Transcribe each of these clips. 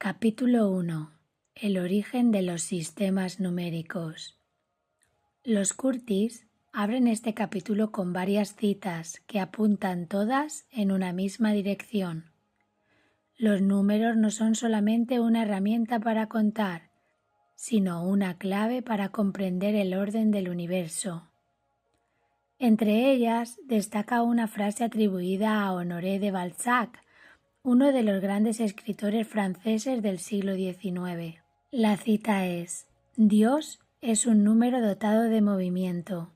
Capítulo 1. El origen de los sistemas numéricos. Los Curtis abren este capítulo con varias citas que apuntan todas en una misma dirección. Los números no son solamente una herramienta para contar, sino una clave para comprender el orden del universo. Entre ellas destaca una frase atribuida a Honoré de Balzac, uno de los grandes escritores franceses del siglo XIX. La cita es: Dios es un número dotado de movimiento,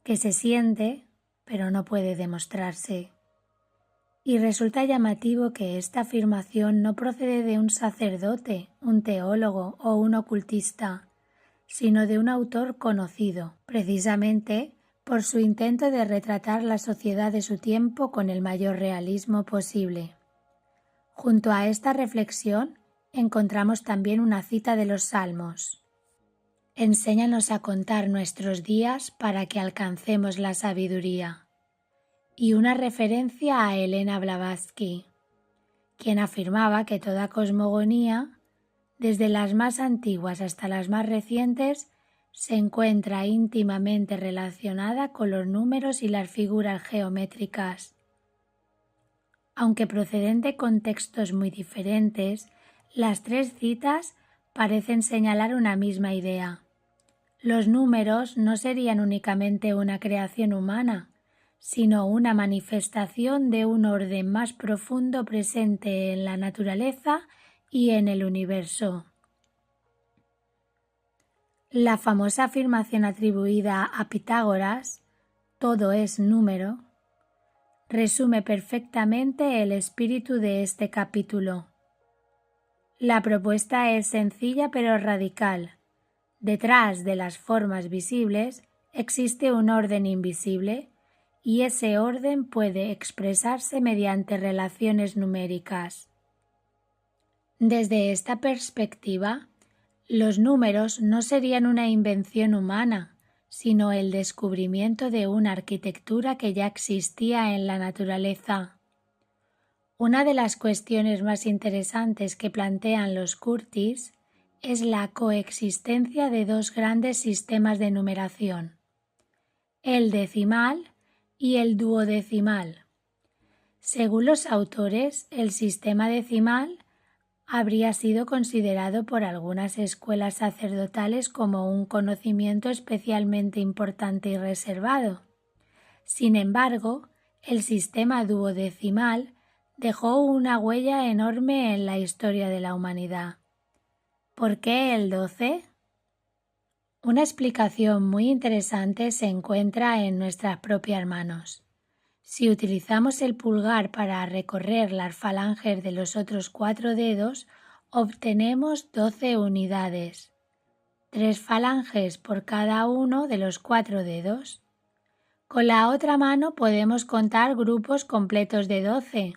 que se siente, pero no puede demostrarse. Y resulta llamativo que esta afirmación no procede de un sacerdote, un teólogo o un ocultista, sino de un autor conocido, precisamente por su intento de retratar la sociedad de su tiempo con el mayor realismo posible. Junto a esta reflexión encontramos también una cita de los Salmos. Enséñanos a contar nuestros días para que alcancemos la sabiduría. Y una referencia a Elena Blavatsky, quien afirmaba que toda cosmogonía, desde las más antiguas hasta las más recientes, se encuentra íntimamente relacionada con los números y las figuras geométricas. Aunque proceden de contextos muy diferentes, las tres citas parecen señalar una misma idea. Los números no serían únicamente una creación humana, sino una manifestación de un orden más profundo presente en la naturaleza y en el universo. La famosa afirmación atribuida a Pitágoras, todo es número, resume perfectamente el espíritu de este capítulo. La propuesta es sencilla pero radical. Detrás de las formas visibles existe un orden invisible y ese orden puede expresarse mediante relaciones numéricas. Desde esta perspectiva, los números no serían una invención humana, sino el descubrimiento de una arquitectura que ya existía en la naturaleza. Una de las cuestiones más interesantes que plantean los Curtis es la coexistencia de dos grandes sistemas de numeración, el decimal y el duodecimal. Según los autores, el sistema decimal habría sido considerado por algunas escuelas sacerdotales como un conocimiento especialmente importante y reservado. Sin embargo, el sistema duodecimal dejó una huella enorme en la historia de la humanidad. ¿Por qué el 12? Una explicación muy interesante se encuentra en nuestras propias manos. Si utilizamos el pulgar para recorrer las falanges de los otros 4 dedos, obtenemos 12 unidades, 3 falanges por cada uno de los 4 dedos. Con la otra mano podemos contar grupos completos de 12.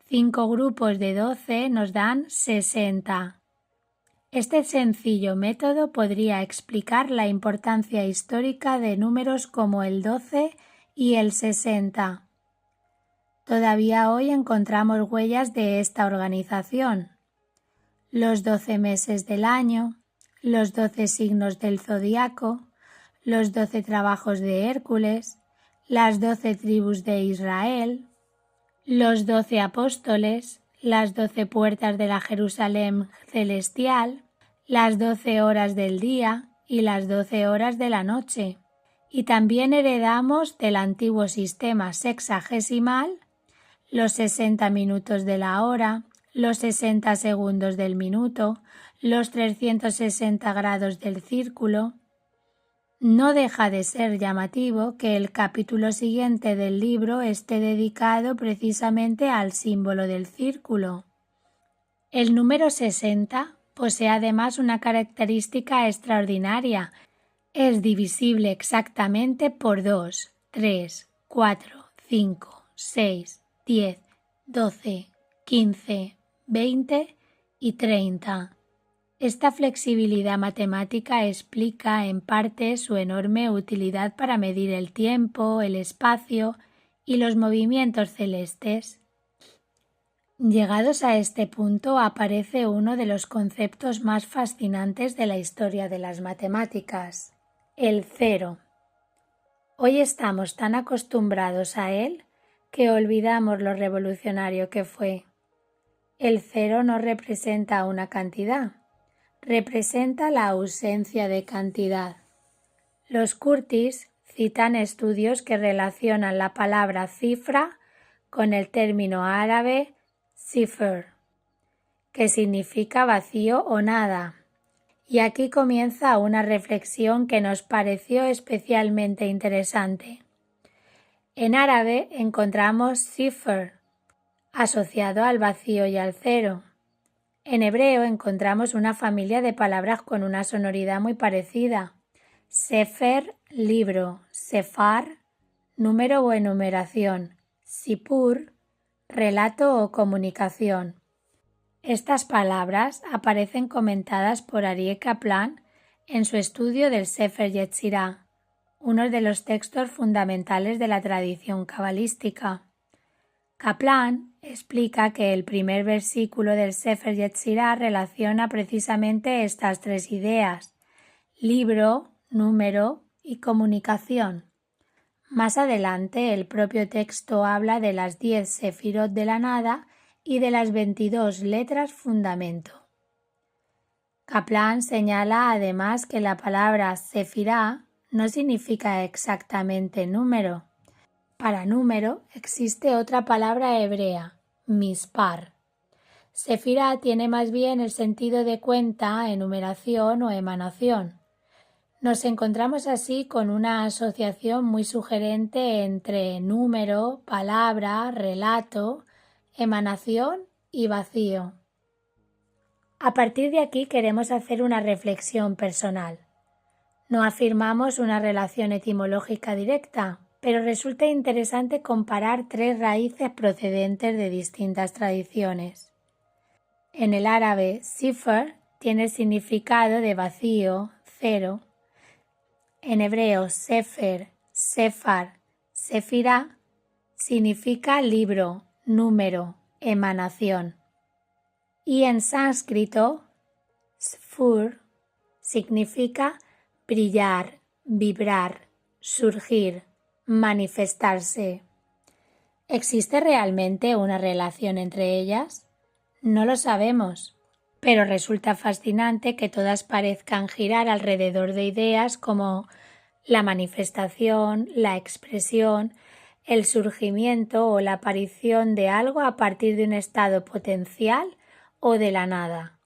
5 grupos de 12 nos dan 60. Este sencillo método podría explicar la importancia histórica de números como el 12 y el 60. Todavía hoy encontramos huellas de esta organización. Los 12 meses del año, los 12 signos del zodiaco, los 12 trabajos de Hércules, las 12 tribus de Israel, los 12 apóstoles, las 12 puertas de la Jerusalén celestial, las 12 horas del día y las 12 horas de la noche. Y también heredamos del antiguo sistema sexagesimal los 60 minutos de la hora, los 60 segundos del minuto, los 360 grados del círculo. No deja de ser llamativo que el capítulo siguiente del libro esté dedicado precisamente al símbolo del círculo. El número 60 posee además una característica extraordinaria. Es divisible exactamente por 2, 3, 4, 5, 6, 10, 12, 15, 20 y 30. Esta flexibilidad matemática explica en parte su enorme utilidad para medir el tiempo, el espacio y los movimientos celestes. Llegados a este punto aparece uno de los conceptos más fascinantes de la historia de las matemáticas, el cero. Hoy estamos tan acostumbrados a él que olvidamos lo revolucionario que fue. El cero no representa una cantidad, representa la ausencia de cantidad. Los Curtis citan estudios que relacionan la palabra cifra con el término árabe sifr, que significa vacío o nada. Y aquí comienza una reflexión que nos pareció especialmente interesante. En árabe encontramos sifr, asociado al vacío y al cero. En hebreo encontramos una familia de palabras con una sonoridad muy parecida. Sefer, libro, sefar, número o enumeración, sipur, relato o comunicación. Estas palabras aparecen comentadas por Aryeh Kaplan en su estudio del Sefer Yetzirah, uno de los textos fundamentales de la tradición cabalística. Kaplan explica que el primer versículo del Sefer Yetzirah relaciona precisamente estas tres ideas: libro, número y comunicación. Más adelante el propio texto habla de las 10 sefirot de la nada y de las 22 letras fundamento. Kaplan señala además que la palabra sefirá no significa exactamente número. Para número existe otra palabra hebrea, mispar. Sefirá tiene más bien el sentido de cuenta, enumeración o emanación. Nos encontramos así con una asociación muy sugerente entre número, palabra, relato, emanación y vacío. A partir de aquí queremos hacer una reflexión personal. No afirmamos una relación etimológica directa, pero resulta interesante comparar tres raíces procedentes de distintas tradiciones. En el árabe, sifr tiene el significado de vacío, cero. En hebreo, sefer, sefar, sefirá significa libro, número, emanación. Y en sánscrito, sfur significa brillar, vibrar, surgir, manifestarse. ¿Existe realmente una relación entre ellas? No lo sabemos, pero resulta fascinante que todas parezcan girar alrededor de ideas como la manifestación, la expresión, el surgimiento o la aparición de algo a partir de un estado potencial o de la nada.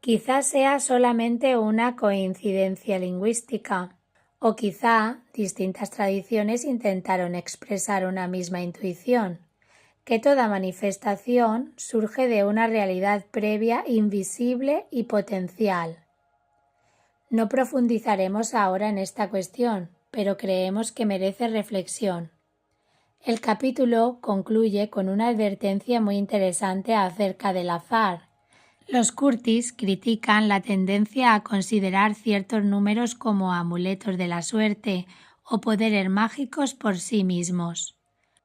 Quizás sea solamente una coincidencia lingüística, o quizá distintas tradiciones intentaron expresar una misma intuición, que toda manifestación surge de una realidad previa invisible y potencial. No profundizaremos ahora en esta cuestión, pero creemos que merece reflexión. El capítulo concluye con una advertencia muy interesante acerca del azar. Los Curtis critican la tendencia a considerar ciertos números como amuletos de la suerte o poderes mágicos por sí mismos.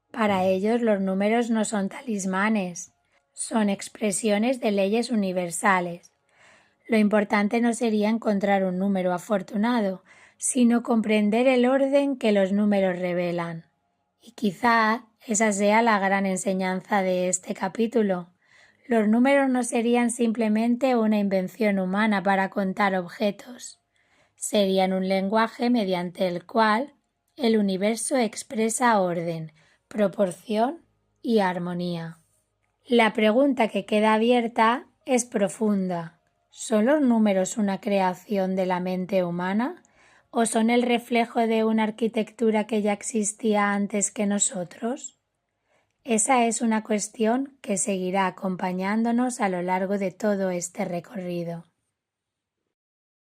Para ellos los números no son talismanes, son expresiones de leyes universales. Lo importante no sería encontrar un número afortunado, sino comprender el orden que los números revelan. Y quizá esa sea la gran enseñanza de este capítulo. Los números no serían simplemente una invención humana para contar objetos. Serían un lenguaje mediante el cual el universo expresa orden, proporción y armonía. La pregunta que queda abierta es profunda. ¿Son los números una creación de la mente humana o son el reflejo de una arquitectura que ya existía antes que nosotros? Esa es una cuestión que seguirá acompañándonos a lo largo de todo este recorrido.